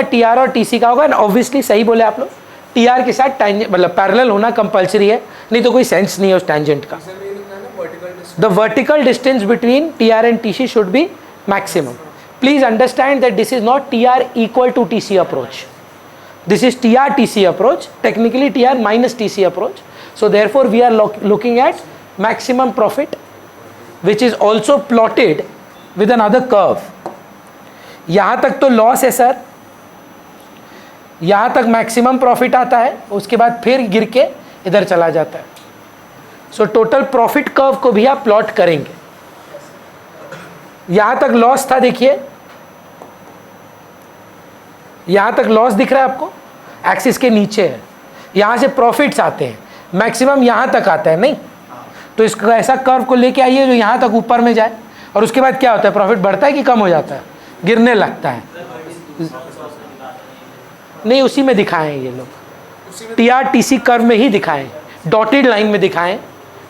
T R और T C का होगा। एंड ऑब्वियसली सही बोले आप लोग, टी आर के साथ टैंजेंट मतलब पैरेलल होना कंपलसरी है, नहीं तो कोई सेंस नहीं है उस टैंजेंट का। The vertical distance between T R and T C should be maximum. Please understand that this is not T R equal to T C approach, this is TR TC approach, technically TR minus TC approach. So therefore we are looking at maximum profit, which is also plotted with another curve. यहाँ तक तो loss है sir, यहाँ तक maximum profit आता है, उसके बाद फिर गिर के इधर चला जाता है। सो टोटल प्रॉफिट कर्व को भी आप प्लॉट करेंगे। यहाँ तक लॉस था, देखिए यहाँ तक लॉस दिख रहा है आपको, एक्सिस के नीचे है। यहाँ से प्रॉफिट्स आते हैं, मैक्सिमम यहाँ तक आता है नहीं, तो इसका ऐसा कर्व को लेके आइए जो यहाँ तक ऊपर में जाए, और उसके बाद क्या होता है, प्रॉफिट बढ़ता है कि कम हो जाता है, गिरने लगता है। नहीं, उसी में दिखाएं ये लोग, T R T C curve में ही दिखाएं, डॉटेड लाइन में दिखाएं,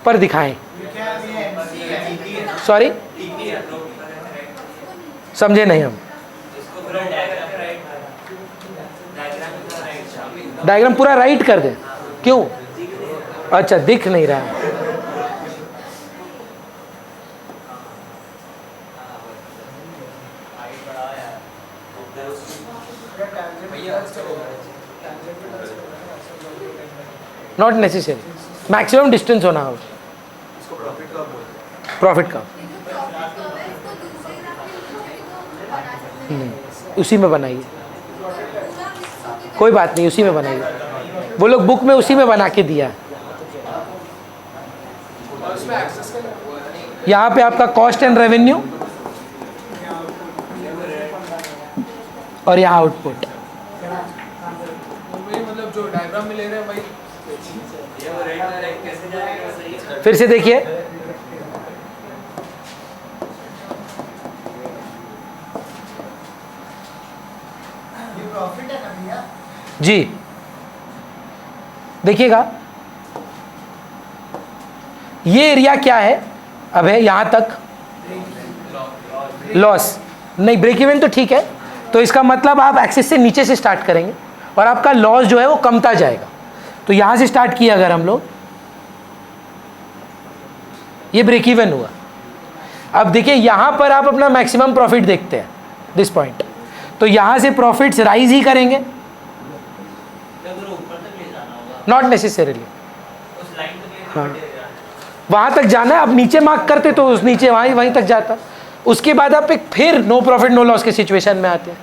पर दिखाएं। सॉरी, समझे नहीं हम। डायग्राम पूरा राइट कर दें, क्यों? अच्छा, दिख नहीं रहा है। नॉट नेसेसरी, मैक्सिमम डिस्टेंस होना हो प्रॉफिट का। उसी में बनाइए, कोई बात नहीं, उसी में बनाइए। वो लोग बुक में उसी में बना के दिया है। यहाँ पे आपका कॉस्ट एंड रेवेन्यू और यहाँ आउटपुट, मतलब जो डायग्राम में ले रहे हैं वही। फिर से देखिए, प्रॉफिट है ना भैया जी, देखिएगा ये एरिया क्या है, अब है यहाँ तक लॉस नहीं, ब्रेक इवन तो ठीक है। तो इसका मतलब आप एक्सिस से नीचे से स्टार्ट करेंगे और आपका लॉस जो है वो कमता जाएगा। तो यहाँ से स्टार्ट किया अगर हम लोग, ये ब्रेक इवन हुआ। अब देखिए यहाँ पर आप अपना मैक्सिमम प्रॉफिट देखते हैं, दिस पॉइंट, तो यहाँ से प्रॉफिट्स राइज ही करेंगे, नॉट नेसेसरीली। हाँ, वहाँ तक जाना है, अब नीचे मार्क करते तो उस नीचे वहीं तक जाता। उसके बाद आप एक फिर नो प्रॉफिट नो लॉस के सिचुएशन में आते हैं।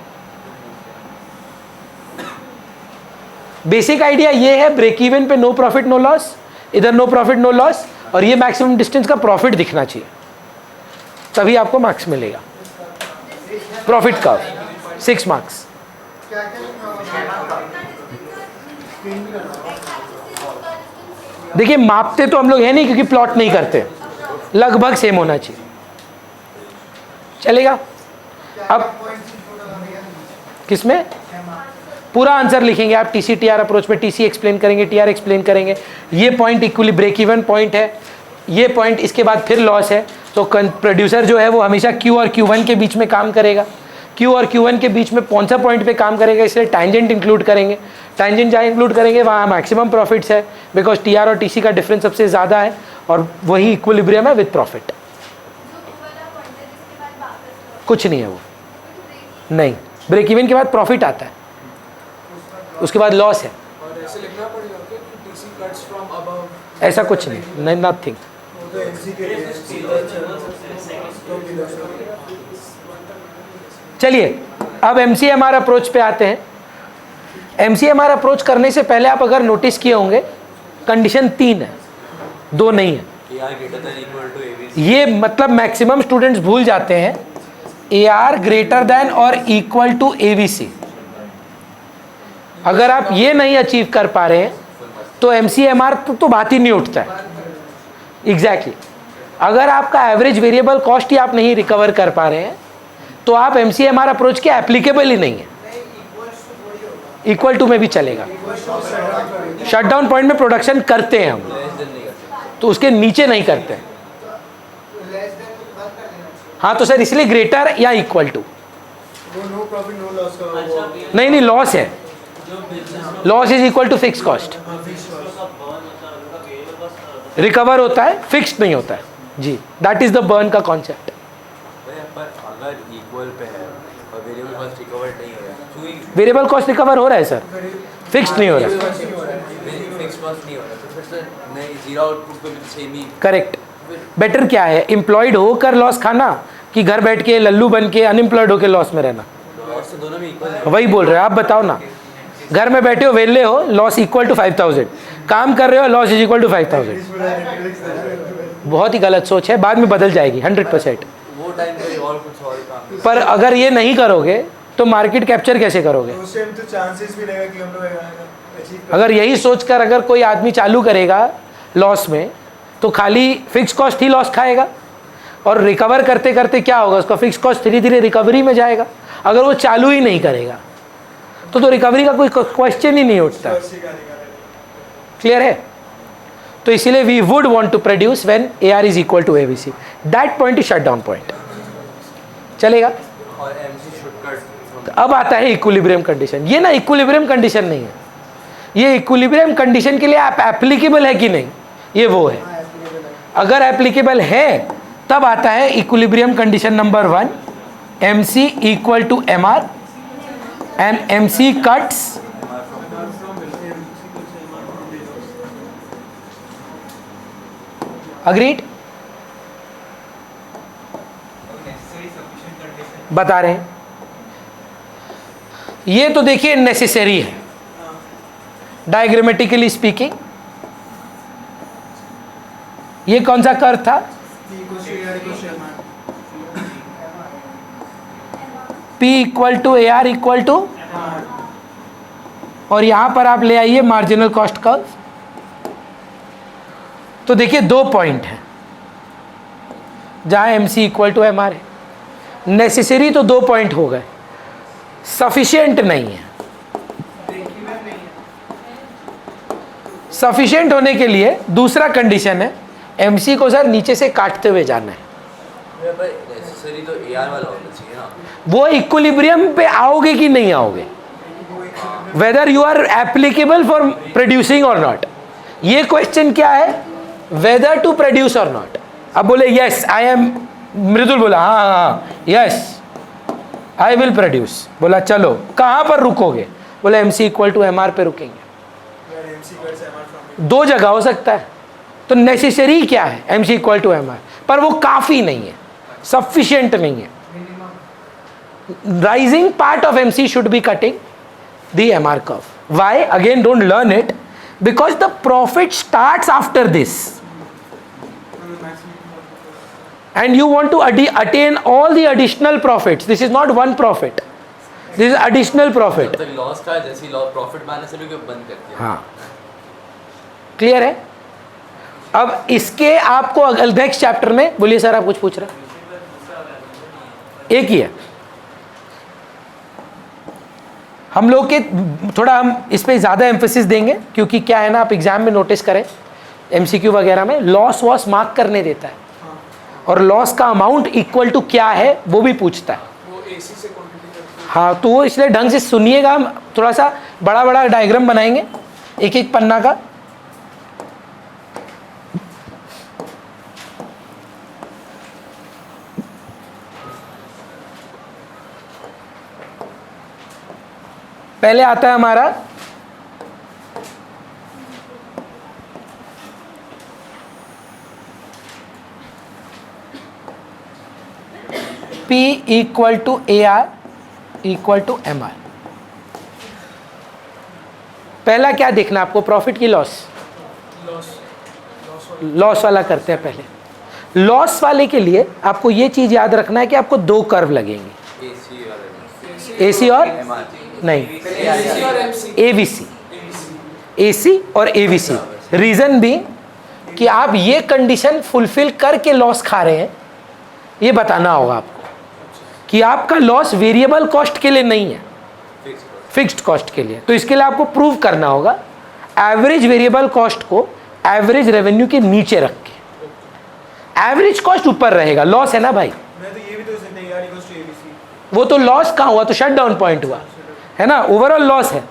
बेसिक आइडिया ये है, ब्रेक इवन पे नो प्रॉफिट नो लॉस, इधर नो प्रॉफिट नो लॉस, और ये मैक्सिमम डिस्टेंस का प्रॉफिट दिखना चाहिए, तभी आपको मार्क्स मिलेगा। प्रॉफिट का 6 मार्क्स। देखिए मापते तो हम लोग है नहीं, क्योंकि प्लॉट नहीं करते, लगभग सेम होना चाहिए, चलेगा। अब किसमें पूरा आंसर लिखेंगे आप, टीसी टीआर अप्रोच पे टीसी एक्सप्लेन करेंगे, टीआर एक्सप्लेन करेंगे, ये point equally break even point है, ये पॉइंट, इसके बाद फिर लॉस है। तो प्रोड्यूसर जो है वो हमेशा क्यू और क्यू1 के बीच में काम करेगा, क्यू और क्यू1 के बीच में कौन सा पॉइंट पे काम करेगा, इसलिए टैंजेंट इंक्लूड करेंगे। टैंजेंट जहाँ इंक्लूड करेंगे वहाँ मैक्सिमम प्रॉफिट्स है, बिकॉज टीआर और टीसी का डिफरेंस सबसे ज़्यादा है, और वही इक्विलिब्रियम है विद प्रॉफिट। कुछ नहीं है वो, नहीं, ब्रेक इवन के बाद प्रॉफिट आता है, उसके बाद लॉस है। ऐसा कुछ नहीं, नथिंग। चलिए अब एमसीएमआर अप्रोच पे आते हैं। एमसीएमआर अप्रोच करने से पहले आप अगर नोटिस किए होंगे, कंडीशन 3 है, 2 नहीं है। ये मतलब मैक्सिमम स्टूडेंट्स भूल जाते हैं, AR ग्रेटर देन और इक्वल टू AVC। अगर आप ये नहीं अचीव कर पा रहे हैं तो एमसीएमआर तो बात ही नहीं उठता है। एग्जैक्टली अगर आपका एवरेज वेरिएबल कॉस्ट ही आप नहीं रिकवर कर पा रहे हैं तो आप एमसीएमआर अप्रोच के एप्लीकेबल ही नहीं है। इक्वल टू में भी चलेगा, शटडाउन पॉइंट में प्रोडक्शन करते हैं हम, तो उसके नीचे नहीं करते हैं। हाँ तो सर इसलिए ग्रेटर या इक्वल टू, वो नो प्रॉफिट नो लॉस का वो नहीं, लॉस है, loss is equal to fix cost, recover होता है, फिक्स्ड नहीं होता है जी, दैट इज द बर्न का कॉन्सेप्ट। पर अगर इक्वल पे है और वेरिएबल कॉस्ट रिकवर नहीं हो रहा, वेरिएबल कॉस्ट रिकवर हो रहा है सर, फिक्स्ड नहीं हो रहा। फिक्स कॉस्ट नहीं हो रहा, तो फिर नहीं जीरो आउटपुट पे भी सेम ही। करेक्ट। बेटर क्या है, एम्प्लॉयड होकर लॉस खाना कि घर बैठ के लल्लू बन के अनएम्प्लॉयड होकर लॉस में रहना? लॉस तो दोनों में इक्वल है। वही बोल रहे हो आप, बताओ ना। घर में बैठे हो, वेले हो, लॉस इक्वल टू 5000, काम कर रहे हो, लॉस इज इक्वल टू 5000। बहुत ही गलत सोच है, बाद में बदल जाएगी 100%। वो टाइम पे और कुछ और काम। पर अगर ये नहीं करोगे तो मार्केट कैप्चर कैसे करोगे? उस टाइम तो चांसेस भी रहेगा कि हम लोग अचीव कर। अगर यही सोचकर अगर कोई आदमी चालू करेगा लॉस में, तो खाली फिक्स कॉस्ट ही लॉस खाएगा, और रिकवर करते करते क्या होगा, उसका फिक्स कॉस्ट धीरे धीरे रिकवरी में जाएगा। अगर वो चालू ही नहीं करेगा तो रिकवरी का कोई क्वेश्चन ही नहीं उठता। क्लियर है? तो इसीलिए we would want to produce when AR is equal to ABC, that point is shut down point. चलेगा? और MC शुड कट। तो अब आता है इक्विलिब्रियम कंडीशन। ये ना इक्विलिब्रियम कंडीशन नहीं है, ये इक्विलिब्रियम कंडीशन के लिए आप एप्लीकेबल है कि नहीं, ये वो है। अगर एप्लीकेबल है तब आता है equilibrium condition number 1, MC equal to MR and MC cuts agreed. बता रहे हैं, ये तो देखिए नेसेसरी है डायग्रामेटिकली स्पीकिंग। ये कौन सा कर्व था? P equal to AR equal to, और यहां पर आप ले आइए मार्जिनल कॉस्ट कर्व। तो देखिए 2 पॉइंट है जहां MC इक्वल टू MR है। नेसेसरी तो 2 पॉइंट हो गए, सफिशिएंट नहीं है। सफिशिएंट होने के लिए दूसरा कंडीशन है, MC को सर नीचे से काटते हुए जाना है। नेसेसरी तो AR वाला होना चाहिए ना। वो इक्विलिब्रियम पे आओगे कि नहीं आओगे, whether you are applicable for producing और नॉट। ये क्वेश्चन क्या है, वेदर टू प्रोड्यूस और नॉट। अब बोले यस आई एम, मृदुल बोला हाँ यस आई विल प्रोड्यूस। बोला चलो कहाँ पर रुकोगे? बोला MC इक्वल टू MR पे रुकेंगे। 2 जगह हो सकता है। तो नेसेसरी क्या है? MC इक्वल टू MR, पर वो काफ़ी नहीं है, सफिशिएंट नहीं है। Rising part of MC should be cutting the MR curve. Why? Again don't learn it, because the profit starts after this and you want to attain all the additional profits. This is not one profit, this is additional profit. जब तक loss का जैसे loss profit में आने से लोग बंद कर दिया। हाँ, क्लियर है? अब इसके आपको नेक्स्ट चैप्टर में, बोलिए सर आप कुछ पूछ रहे? एक ही है। हम लोग के थोड़ा हम इस पे ज़्यादा एम्फेसिस देंगे, क्योंकि क्या है ना, आप एग्जाम में नोटिस करें MCQ वगैरह में लॉस वॉस मार्क करने देता है, और लॉस का अमाउंट इक्वल टू क्या है वो भी पूछता है। वो AC से क्वांटिटी करते हैं। हाँ, तो वो इसलिए ढंग से सुनिएगा, हम थोड़ा सा बड़ा बड़ा डायग्राम बनाएंगे एक एक पन्ना का। पहले आता है हमारा P equal to AR equal to MR। पहला क्या देखना आपको, प्रॉफिट की लॉस? लॉस वाला करते हैं पहले। लॉस वाले के लिए आपको ये चीज याद रखना है कि आपको 2 कर्व लगेंगे, AC और नहीं, ABC, AC और ABC। रीजन भी कि आप ये कंडीशन फुलफिल करके लॉस खा रहे हैं, ये बताना होगा आपको कि आपका लॉस वेरिएबल कॉस्ट के लिए नहीं है, फिक्स्ड कॉस्ट के लिए। तो इसके लिए आपको प्रूव करना होगा एवरेज वेरिएबल कॉस्ट को एवरेज रेवेन्यू के नीचे रख के, एवरेज कॉस्ट ऊपर रहेगा, लॉस है ना भाई। मैं तो ये भी तो सकते हैं यार, इक्वल्स टू ABC। वो तो लॉस कहाँ हुआ, तो शट डाउन पॉइंट हुआ है ना, ओवरऑल लॉस है।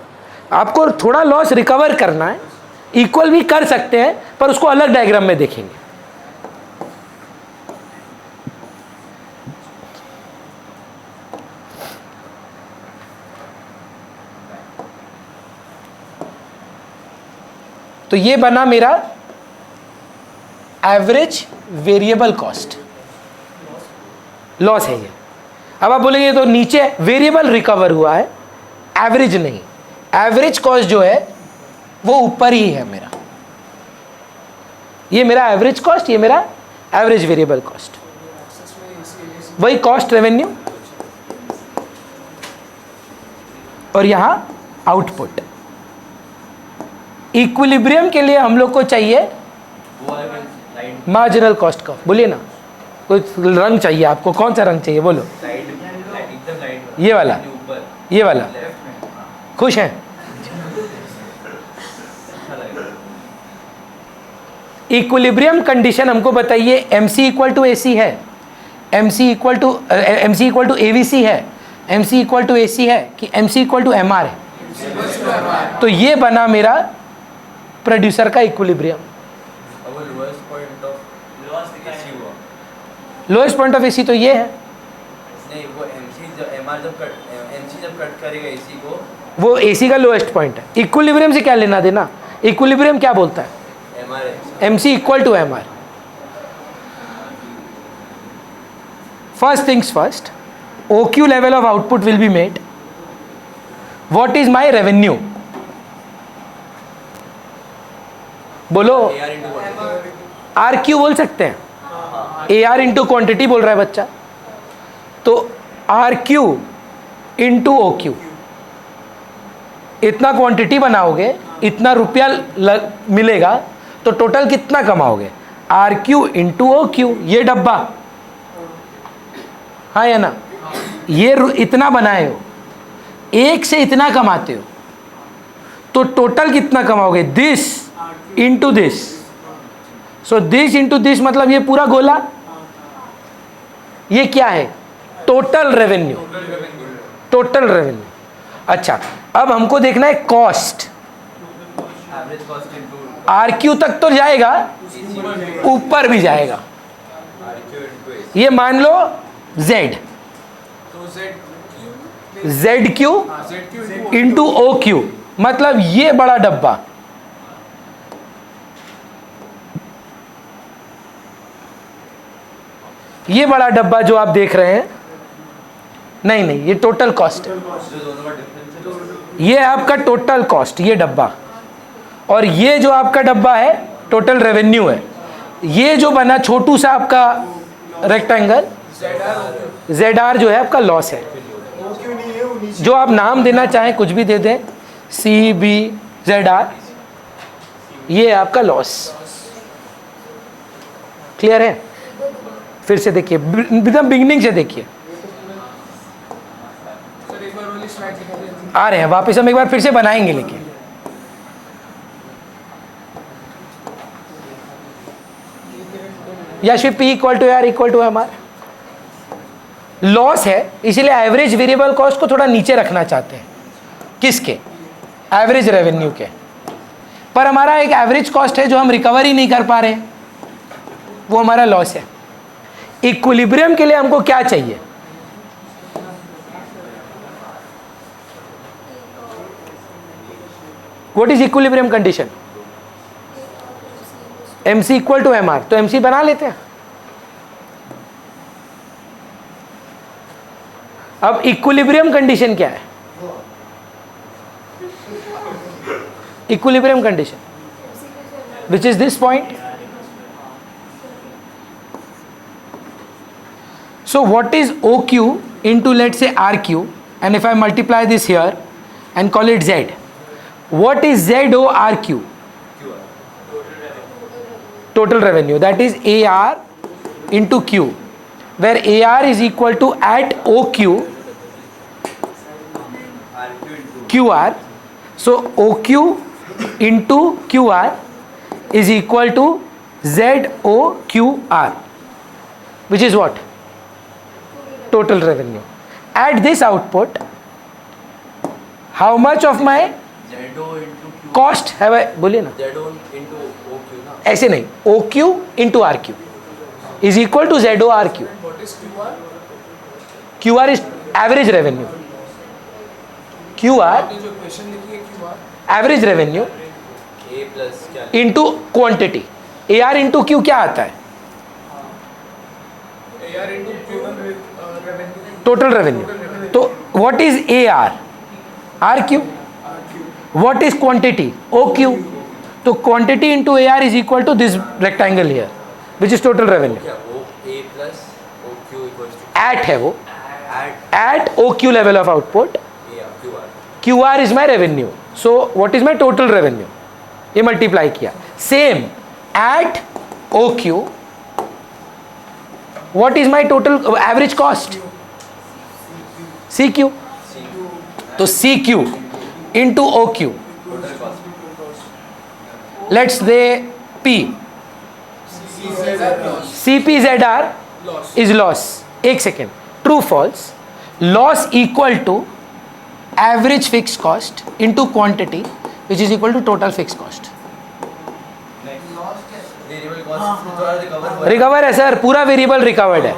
आपको थोड़ा लॉस रिकवर करना है, इक्वल भी कर सकते हैं पर उसको अलग डायग्राम में देखेंगे। तो ये बना मेरा एवरेज वेरिएबल कॉस्ट, लॉस है ये। अब आप बोलेंगे तो नीचे वेरिएबल रिकवर हुआ है, एवरेज नहीं। एवरेज कॉस्ट जो है वो ऊपर ही है मेरा, ये मेरा एवरेज कॉस्ट, ये मेरा एवरेज वेरिएबल कॉस्ट, वही कॉस्ट रेवेन्यू, और यहां आउटपुट। इक्विलिब्रियम के लिए हम लोग को चाहिए मार्जिनल कॉस्ट का, बोलिए ना, कोई रंग चाहिए आपको, कौन सा रंग चाहिए बोलो, ये वाला, ये वाला, खुश हैं? इक्विलिब्रियम कंडीशन हमको बताइए, MC इक्वल टू AC है, MC इक्वल टू AVC है, MC इक्वल टू AC है कि MC इक्वल टू MR है? तो ये बना मेरा प्रोड्यूसर का equilibrium. Lowest point of AC तो ये है, नहीं वो MC जब कट करेगा AC को, वो AC का लोएस्ट पॉइंट है। इक्विलिब्रियम से क्या लेना देना, इक्विलिब्रियम क्या बोलता है, MC equal to MR। First things first, OQ level of output will be made. What is my revenue? बोलो, RQ बोल सकते हैं, AR इंटू क्वांटिटी बोल रहा है बच्चा, तो RQ इंटू OQ, इतना क्वांटिटी बनाओगे इतना रुपया मिलेगा, तो टोटल कितना कमाओगे, RQ इंटू OQ। ये डब्बा, हाँ या ना, ये इतना बनाए हो, एक से इतना कमाते हो, तो टोटल कितना कमाओगे, this into this. So this into this मतलब ये पूरा गोला, ये क्या है, टोटल रेवेन्यू, टोटल रेवेन्यू। अच्छा, अब हमको देखना है कॉस्ट, RQ तक तो जाएगा, ऊपर भी जाएगा। ये मान लो Z, ZQ इंटू OQ, मतलब ये बड़ा डब्बा, ये बड़ा डब्बा जो आप देख रहे हैं, नहीं नहीं, ये टोटल कॉस्ट है, ये आपका टोटल कॉस्ट, ये डब्बा, और ये जो आपका डब्बा है टोटल रेवेन्यू है। ये जो बना छोटू सा आपका रेक्टेंगल, ZR जो है आपका लॉस है। जो आप नाम देना चाहें कुछ भी दे दें, CBZR, ये आपका लॉस। क्लियर है? फिर से देखिए, एकदम बिगनिंग से देखिए, आ रहे हैं वापस, हम एक बार फिर से बनाएंगे, लेकिन या फिर P equal to R equal to MR। Loss है, इसीलिए एवरेज वेरिएबल कॉस्ट को थोड़ा नीचे रखना चाहते हैं, किसके, एवरेज रेवेन्यू के। पर हमारा एक एवरेज कॉस्ट है जो हम रिकवर ही नहीं कर पा रहे हैं, वो हमारा लॉस है। इक्विलिब्रियम के लिए हमको क्या चाहिए, what is equilibrium condition, MC equal to MR, तो MC बना लेते हैं। अब इक्विलिब्रियम कंडीशन क्या है, equilibrium condition which is this point. So what is OQ into, let's say, RQ, and if I multiply this here and call it Z, what is ZORQ? Total revenue, that is AR into Q, where AR is equal to at OQ QR. So OQ into QR is equal to ZOQR, which is what? Total revenue. at this output, how much of my ZO into Q. cost have I, बोलिए ना, ZO into OQ ना. ऐसे नहीं, OQ into RQ is equal to ZO RQ. What is QR? QR is average revenue. QR आपने जो question लिखी है QR average revenue A plus क्या? into quantity. AR into Q क्या आता है? AR into Q1 revenue Total revenue. तो what is AR? RQ. What is quantity? OQ. तो quantity into AR is equal to this rectangle here, which is total revenue. क्या O A plus OQ equals to At है वो, at at OQ level of output, A QR. QR is my revenue. So what is my total revenue? ये multiply किया. Same at OQ. What is my total average cost? CQ. तो CQ into OQ. Total cost. Let's say P. CPZR is loss. एक second, true false. Loss equal to average fix cost into quantity which is equal to total fix cost. Variable cost थोड़ा recover हुआ है. Recover है sir, पूरा variable recovered है.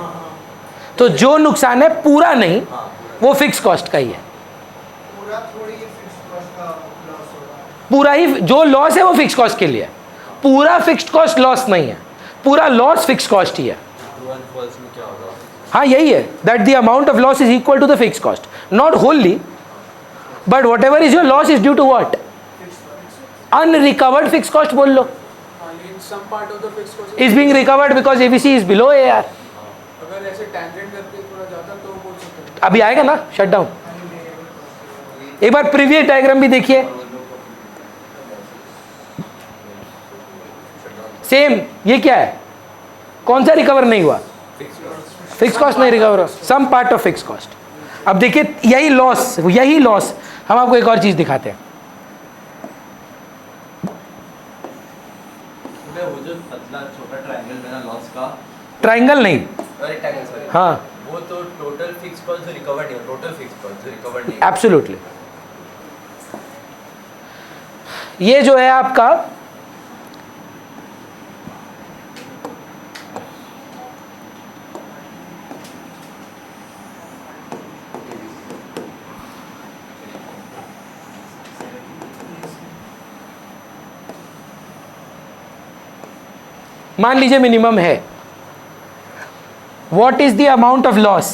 तो जो नुकसान है पूरा नहीं, वो फिक्स कॉस्ट का ही है. पूरा थोड़ी फिक्स कॉस्ट का लॉस होगा. पूरा ही जो लॉस है वो फिक्स कॉस्ट के लिए है. पूरा फिक्स्ड कॉस्ट लॉस नहीं है, पूरा लॉस फिक्स कॉस्ट ही है. True and false में क्या होगा? हाँ यही है, that the amount of loss is equal to the fix cost, not wholly, but whatever is your loss is due to what? Unrecovered fix cost बोल लो. लेकिन some part of the fix cost is being recovered because ABC is below AR. अगर ऐसे tangent करके थोड़ा ज्यादा तो बोल सकते हैं. अभी आएगा ना शट डाउन. एक बार प्रीवियस डायग्राम भी देखिए, सेम. ये क्या है, कौन सा रिकवर नहीं हुआ? फिक्स कॉस्ट नहीं रिकवर हुआ, some part of fix cost. अब देखिए यही लॉस, यही लॉस. हम आपको एक और चीज दिखाते हैं. वो जो पतला छोटा ट्रायंगल में ना लॉस का, ट्राइंगल नहीं, रेक्टेंगल सॉरी, हाँ वो तो टोटल फिक्स कॉस्ट जो रिकवर नहीं, टोटल फिक्स कॉस्ट जो रिकवर नहीं. एब्सोल्युटली. ये जो है आपका मान लीजिए मिनिमम है. What is the amount of loss?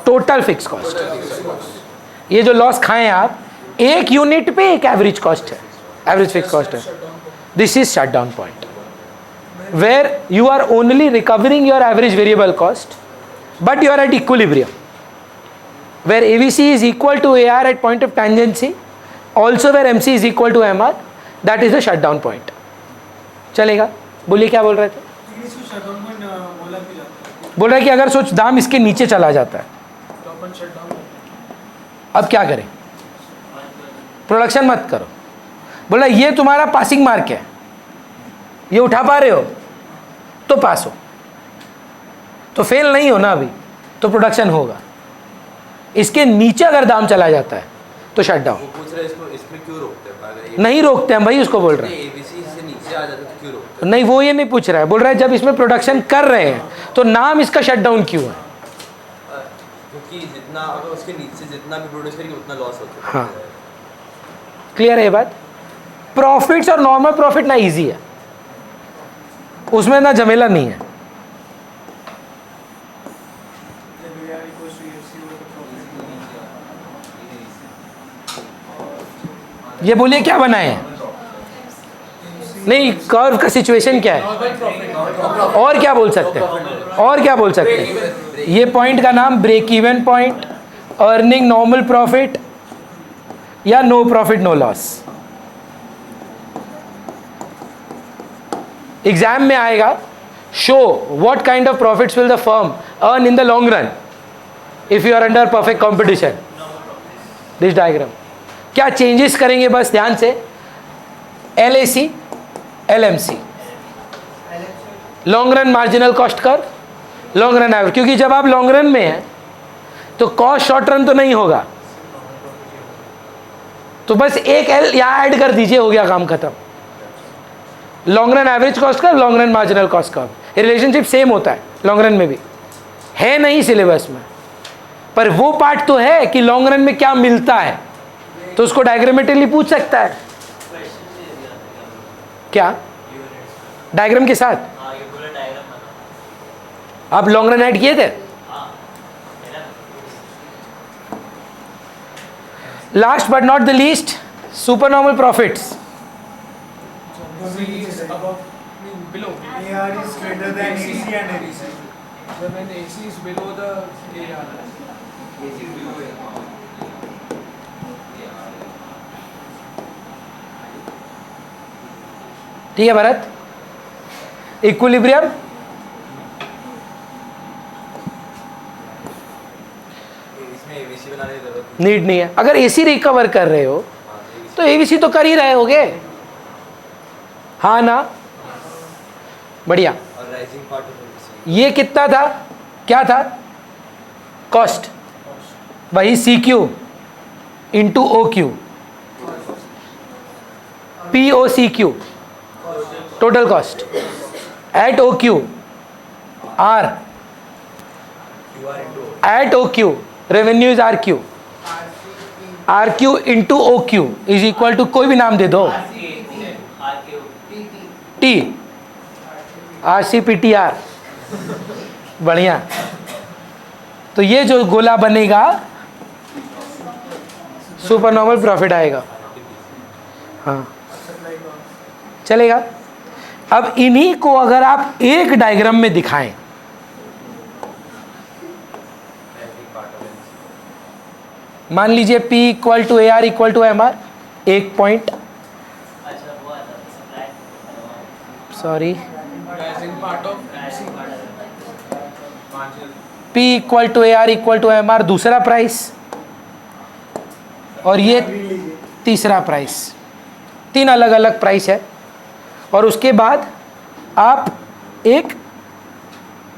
Total fix cost. ये जो लॉस खाएं आप, एक यूनिट पे एक एवरेज कॉस्ट है, एवरेज फिक्स कॉस्ट है. This is shut down point where you are only recovering your average variable cost, but you are at equilibrium where AVC is equal to AR at point of tangency, also where MC is equal to MR. That is the shut down point. चलेगा? बोलिए क्या बोल रहे थे? इसको shutdown point बोला भी जाता है. बोल रहा है कि अगर सोच दाम इसके नीचे चला जाता है तो अपन शटडाउन. अब क्या करें? प्रोडक्शन मत करो. बोला ये तुम्हारा पासिंग मार्क है, ये उठा पा रहे हो तो पास हो, तो फेल नहीं हो ना अभी, तो प्रोडक्शन होगा. इसके नीचे अगर दाम चला जाता है तो शट डाउन. वो पूछ रहे इसको, इसमें क्यों रोकते हैं? अगर ये नहीं रोकते हम भाई, उसको बोल रहे हैं. ABC से नीचे आ जाता है तो क्यों रोकते नहीं, वो ये नहीं पूछ रहा है, बोल रहा है जब इसमें प्रोडक्शन कर रहे हैं तो नाम इसका शट डाउन क्यों है? हैं? क्योंकि जितना अगर उसके नीचे जितना भी प्रोड्यूस करेंगे उतना लॉस होता है. हाँ. क्लियर है ये बात? प्रॉफिट्स और नॉर्मल प्रॉफिट ना इजी है, उसमें ना झमेला नहीं है. ये बोलिए क्या बनाए हैं? नहीं, कर्व का सिचुएशन क्या है? और क्या बोल सकते हैं? और क्या बोल सकते हैं? ये पॉइंट का नाम break even point, earning normal profit, या no profit no loss. Exam में आएगा, show what kind of profits will the firm earn in the long run if you are under perfect competition. This diagram क्या changes करेंगे, बस ध्यान से. LAC, LMC, long run marginal cost curve, long run average. क्योंकि जब आप long run में हैं तो कॉस्ट शॉर्ट रन तो नहीं होगा, तो बस एक एल यहां ऐड कर दीजिए, हो गया काम खत्म। Long run average cost curve, long run marginal cost curve, ये रिलेशनशिप सेम होता है लॉन्ग रन में भी, है नहीं सिलेबस में, पर वो पार्ट तो है कि लॉन्ग रन में क्या मिलता है, तो उसको डायग्रामेटिकली पूछ सकता है। क्या डायग्राम के साथ आप लॉन्ग रन ऐड किए थे? Last but not the least, super normal profits. Below. AR is greater than AC and ABC. When AC is below the AR. ठीक है भरत, इक्विलिब्रियम इसमें एबीसी बनाने की जरूरत नीड नहीं है। अगर एसी रिकवर कर रहे हो तो एबीसी तो कर ही रहे होगे, हाँ ना, बढ़िया। और राइजिंग पार्ट ऑफ एबीसी ये कितना था, क्या था, कॉस्ट, वही C Q into O Q, P O C Q, total cost at O Q R, at O Q revenue is R Q, R Q into O Q is equal to, कोई भी नाम दे दो, T, R C P T R, बढ़िया। तो ये जो गोला बनेगा सुपर नॉर्मल प्रॉफिट आएगा, हाँ चलेगा। अब इन्हीं को अगर आप एक डायग्राम में दिखाएं, मान लीजिए P equal to AR equal to MR, एक point, sorry, Rising part of MC. P equal to AR equal to MR दूसरा प्राइस, और ये तीसरा प्राइस, तीन अलग अलग प्राइस है। और उसके बाद आप एक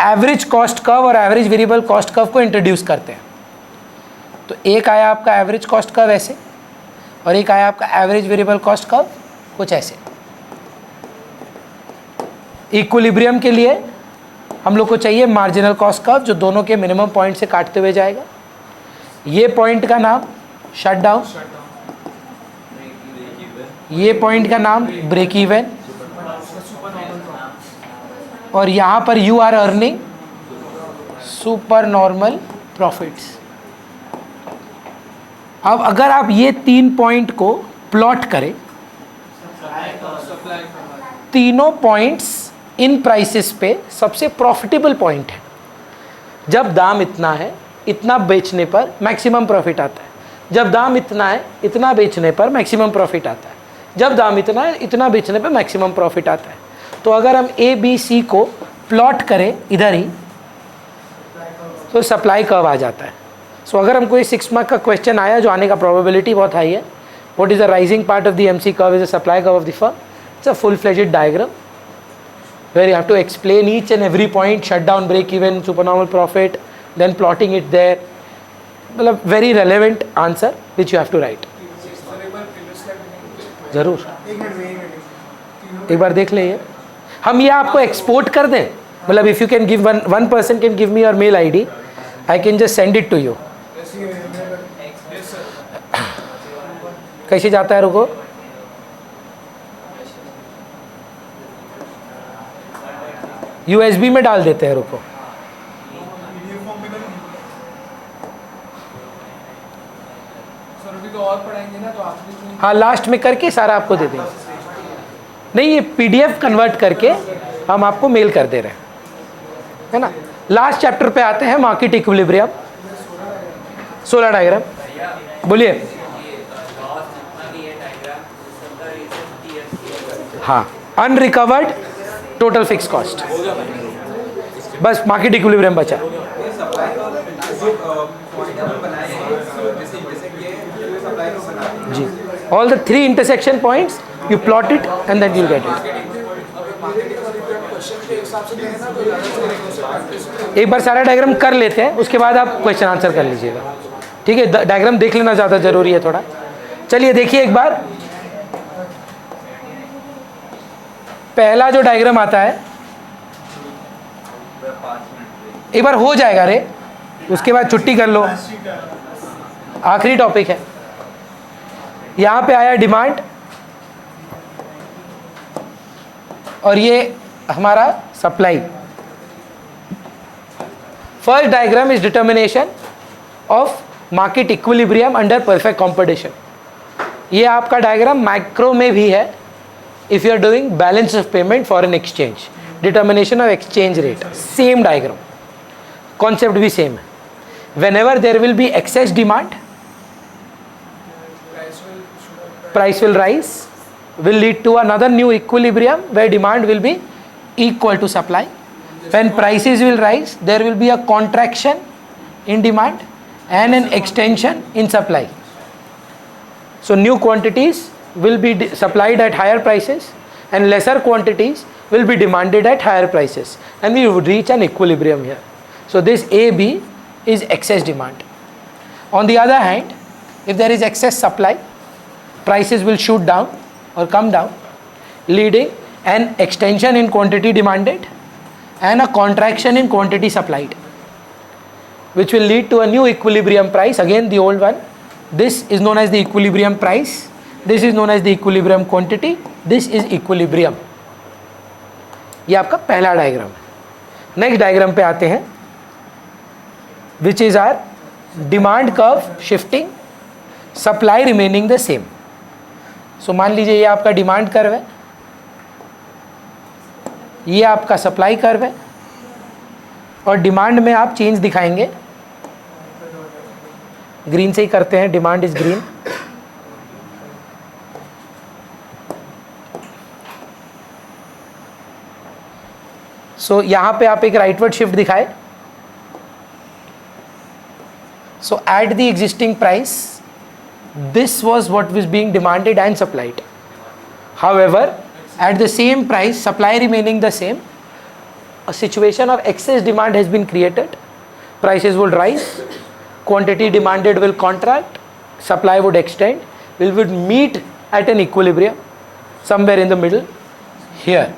एवरेज कॉस्ट कर्व और एवरेज वेरिएबल कॉस्ट कर्व को इंट्रोड्यूस करते हैं। तो एक आया आपका एवरेज कॉस्ट कर्व ऐसे, और एक आया आपका एवरेज वेरिएबल कॉस्ट कर्व कुछ ऐसे। इक्विलिब्रियम के लिए हम लोग को चाहिए मार्जिनल कॉस्ट कर्व जो दोनों के मिनिमम पॉइंट से काटते हुए जाएगा। ये पॉइंट का नाम शट डाउन, ये पॉइंट का नाम ब्रेक इवन, और यहाँ पर you are earning super normal profits. अब अगर आप ये तीन पॉइंट को प्लॉट करें, तीनों पॉइंट्स इन प्राइसेस पे सबसे प्रॉफिटेबल पॉइंट है। जब दाम इतना है, इतना बेचने पर मैक्सिमम प्रॉफिट आता है, जब दाम इतना है, इतना बेचने पर मैक्सिमम प्रॉफिट आता है, जब दाम इतना है, इतना बेचने पर मैक्सिमम प्रॉफिट आता है। तो अगर हम ए बी सी को प्लॉट करें इधर ही, तो सप्लाई कर्व आ जाता है। सो अगर हमको ये 6 मार्क का क्वेश्चन आया जो आने का प्रोबेबिलिटी बहुत हाई है, what is the rising part of the MC curve is the supply curve of the firm, it's a full fledged diagram where you have to explain each and every point, shut down, break even, supernormal profit, then plotting it there. मतलब very relevant answer which you have to write. ज़रूर एक बार देख लें, हम ये आपको export कर दें, मतलब if you can give one person can give me your mail ID, I can just send it to you. कैसे जाता है, रुको, USB में डाल देते हैं, रुको। सर अभी तो और पढ़ाएंगे ना, तो आखिरी में हाँ लास्ट में करके सारा आपको दे देंगे। नहीं, ये PDF कन्वर्ट करके हम आपको मेल कर दे रहे हैं, है ना। लास्ट चैप्टर पे आते हैं, मार्केट इक्विलिब्रियम, 16 डायग्राम, बोलिए। हाँ, अनरिकवर्ड टोटल फिक्स कॉस्ट, बस मार्केट इक्विलिब्रियम बचा। जी, all the 3 intersection points you plot it and then you get it. हिसाब से देंगे ना तो ज़्यादा चलेगा। एक बार सारा डायग्राम कर लेते हैं, उसके बाद आप क्वेश्चन आंसर कर लीजिएगा, ठीक है। डायग्राम देख लेना ज़्यादा ज़रूरी है थोड़ा। चलिए देखिए एक बार, पहला जो डायग्राम आता है, एक बार हो जाएगा रे, उसके बाद छुट्टी कर लो, आखिरी टॉपिक है। यहाँ पे आया डिमांड और ये हमारा supply. First diagram is determination of market equilibrium under perfect competition. ये आपका डायग्राम मैक्रो में भी है, if you are doing balance of payment foreign exchange, determination of exchange rate, same diagram, concept भी सेम है। whenever there will be excess demand, price will rise, will lead to another new equilibrium where demand will be equal to supply. When prices will rise, there will be a contraction in demand and an extension in supply. So new quantities will be supplied at higher prices and lesser quantities will be demanded at higher prices, and we would reach an equilibrium here. So this AB is excess demand. On the other hand, if there is excess supply, prices will shoot down or come down, leading an extension in quantity demanded and a contraction in quantity supplied, which will lead to a new equilibrium price. Again the old one, this is known as the equilibrium price, this is known as the equilibrium quantity, this is equilibrium. ये आपका पहला diagram है। Next diagram पे आते हैं, which is our demand curve shifting, supply remaining the same. So मान लीजिए ये आपका डिमांड कर्व है, ये आपका सप्लाई कर्व है, और डिमांड में आप चेंज दिखाएंगे, ग्रीन से ही करते हैं, डिमांड इज ग्रीन। सो यहाँ पे आप एक राइटवर्ड शिफ्ट दिखाए। So at the existing price, this was what was being demanded and supplied. However, at the same price, supply remaining the same, a situation of excess demand has been created. Prices would rise, quantity demanded will contract, supply would extend, we would meet at an equilibrium somewhere in the middle here.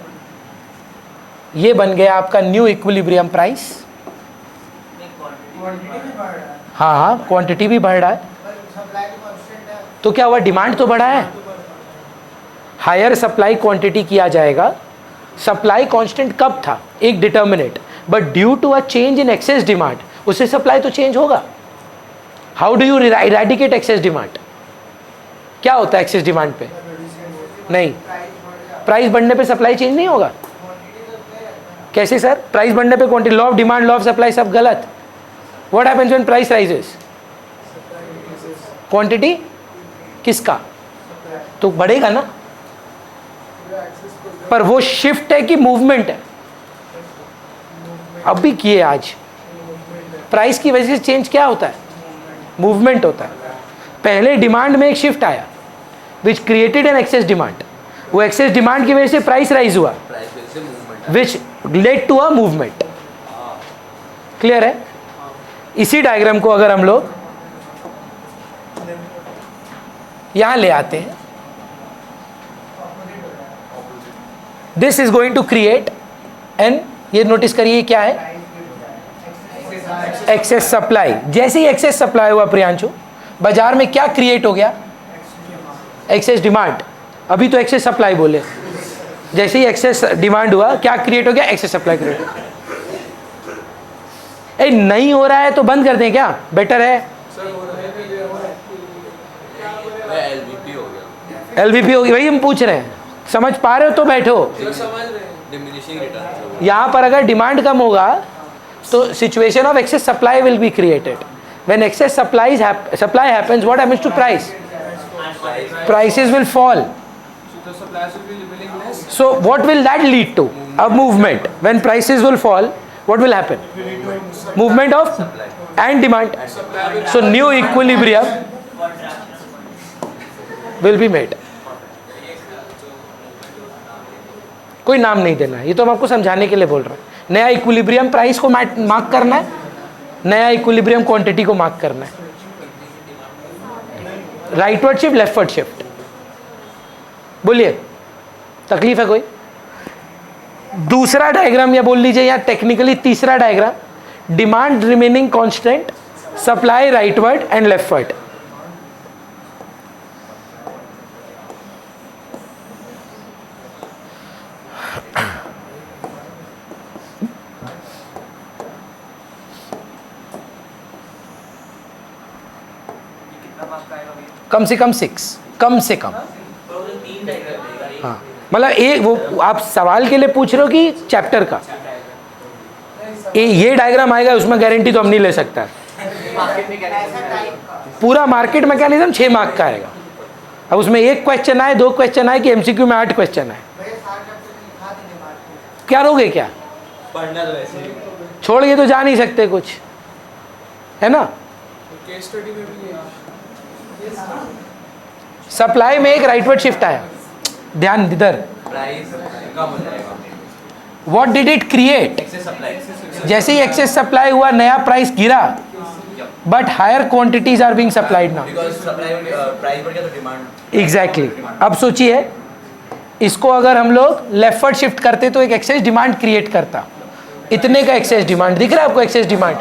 ये बन गया आपका new equilibrium price. हाँ हाँ, quantity भी बढ़ रहा है, तो क्या हुआ, डिमांड तो बढ़ा है। हायर सप्लाई क्वांटिटी किया जाएगा। सप्लाई कांस्टेंट कब था, एक determinate, but due to a change in excess demand उससे सप्लाई तो चेंज होगा। How do you eradicate excess demand? क्या होता है एक्सेस डिमांड पे? नहीं, प्राइस बढ़ने पे सप्लाई चेंज नहीं होगा। कैसे सर? प्राइस बढ़ने पे quantity, law of demand, law of supply सब गलत। What happens when price rises? Quantity किसका? तो बढ़ेगा ना, पर वो शिफ्ट है कि मूवमेंट है? अब भी किए आज, प्राइस की वजह से चेंज क्या होता है? मूवमेंट होता है। पहले डिमांड में एक शिफ्ट आया which created an excess demand, वो एक्सेस डिमांड की वजह से प्राइस राइज हुआ, which led to a movement. Clear है? इसी डायग्राम को अगर हम लोग यहां ले आते हैं, this is going to create an, ये नोटिस करिए क्या है, एक्सेस सप्लाई। जैसे ही एक्सेस सप्लाई हुआ प्रियांशु, बाजार में क्या क्रिएट हो गया? Excess demand. अभी तो एक्सेस सप्लाई बोले, जैसे ही एक्सेस डिमांड हुआ क्या क्रिएट हो गया? एक्सेस सप्लाई क्रिएट हो गया। नहीं हो रहा है तो बंद कर दें क्या? बेटर है। एलवीपी हो गया, एलवीपी होगी, वही हम पूछ रहे हैं। समझ पा रहे हो तो बैठो। Diminishing return. यहाँ पर अगर डिमांड कम होगा तो situation of excess supply will be created. When excess supply happens, what happens to price? Prices will fall. So suppliers will be willing less. So what will that lead to? A movement. When prices will fall, what will happen? Movement of and demand. So new equilibrium will be made. कोई नाम नहीं देना है, ये तो हम आपको समझाने के लिए बोल रहे हैं। नया इक्विलिब्रियम प्राइस को मार्क करना है, नया इक्विलिब्रियम क्वांटिटी को मार्क करना है। राइटवर्ड शिफ्ट, लेफ्टवर्ड शिफ्ट, बोलिए तकलीफ है कोई? दूसरा डायग्राम या बोल लीजिए या टेक्निकली तीसरा diagram, demand remaining constant, supply rightward and leftward. कम से कम 6, कम से कम। हाँ मतलब एक वो आप सवाल के लिए पूछ रहे हो कि चैप्टर का? ये डायग्राम आएगा उसमें गारंटी तो हम नहीं ले सकता। पूरा मार्केट मैकेनिज्म 6 मार्क का आएगा। अब उसमें एक क्वेश्चन आए, 2 क्वेश्चन आए कि एमसीक्यू में 8 क्वेश्चन आए, क्या रोगे? क्या पढ़ना तो वैसे ही छोड़ के तो जा नहीं सकते कुछ, है ना? केस स्टडी में भी है। सप्लाई में एक राइटवर्ड शिफ्ट आया, ध्यान इधर। प्राइस कम हो जाएगा। What did it create? Excess supply. जैसे ही एक्सेस सप्लाई हुआ नया प्राइस गिरा, but higher quantities are being supplied now. Because supply price बढ़ गया तो डिमांड। एग्जैक्टली। अब सोचिए इसको अगर हम लोग लेफ्टवर्ड शिफ्ट करते तो एक एक्सेस डिमांड क्रिएट करता। इतने का एक्सेस डिमांड दिख रहा है आपको? Excess demand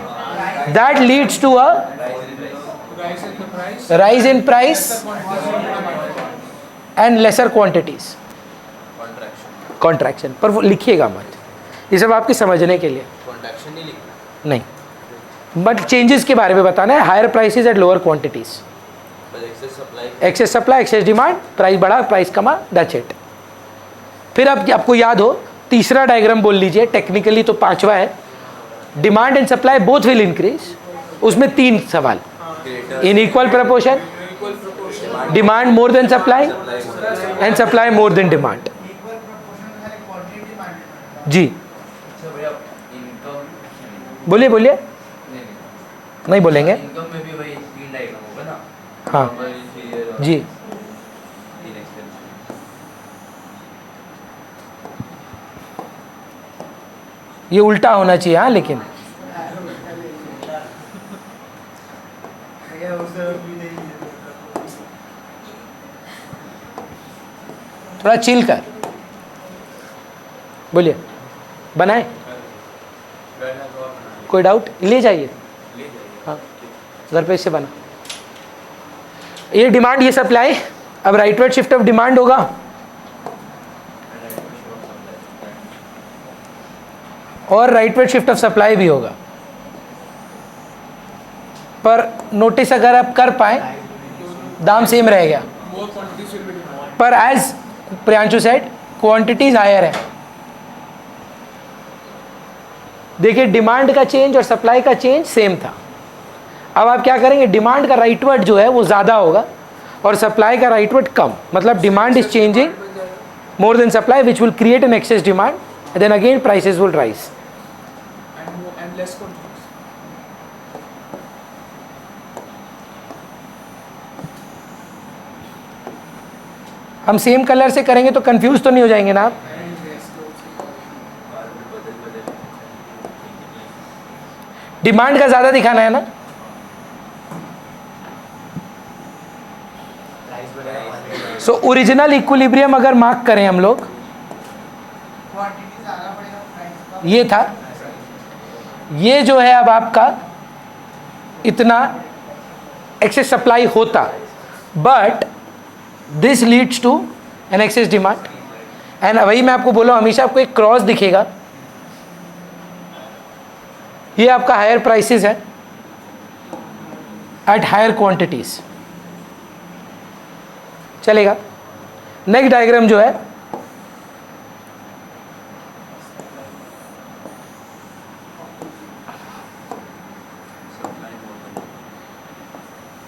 that leads to a rise in price and lesser quantities, contraction। पर वो लिखिएगा मत, ये सब आपके समझने के लिए, कॉन्ट्रैक्शन नहीं लिखना, नहीं, बट चेंजेस के बारे में बताना है। Higher prices at lower quantities, बस excess supply, excess demand, price बढ़ा, प्राइस कमा, दैट्स इट। फिर अब आपको याद हो तीसरा डायग्राम बोल लीजिए, टेक्निकली तो 5वां है। Demand and supply both will increase, उसमें 3 सवाल। In equal proportion, demand more than supply and supply more than demand. जी बोलिए बोलिए। नहीं बोलेंगे? इनकम में भी वही 3 डायग्राम होगा ना? हाँ जी। ये उल्टा होना चाहिए हाँ, लेकिन थोड़ा चिल कर, बोलिए। बनाए? कोई डाउट? ले जाइए, हाँ घर पे इससे बना। ये डिमांड, ये सप्लाई। अब राइटवर्ड शिफ्ट ऑफ डिमांड होगा और राइटवर्ड शिफ्ट ऑफ सप्लाई भी होगा। पर नोटिस अगर आप कर पाए, दाम सेम रह गया, पर as Priyanshu said quantities higher है। देखिए डिमांड का चेंज और सप्लाई का चेंज सेम था। अब आप क्या करेंगे, डिमांड का राइटवर्ड जो है वो ज़्यादा होगा और सप्लाई का राइटवर्ड कम। मतलब demand is changing more than supply which will create an excess demand, then again prices will rise. and less quantities. हम सेम कलर से करेंगे तो कंफ्यूज तो नहीं हो जाएंगे ना आप? डिमांड का ज़्यादा दिखाना है ना? सो ओरिजिनल इक्विलिब्रियम अगर मार्क करें हम लोग, क्वांटिटी ज़्यादा पड़ेगा, प्राइस कम। ये था, ये जो है अब आपका इतना एक्सेस सप्लाई होता, but this leads to an excess demand. And वही मैं आपको बोला, हमेशा आपको एक क्रॉस दिखेगा। ये आपका हायर प्राइसेस है एट हायर क्वांटिटीज, चलेगा। नेक्स्ट डायग्राम जो है,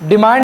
डिमांड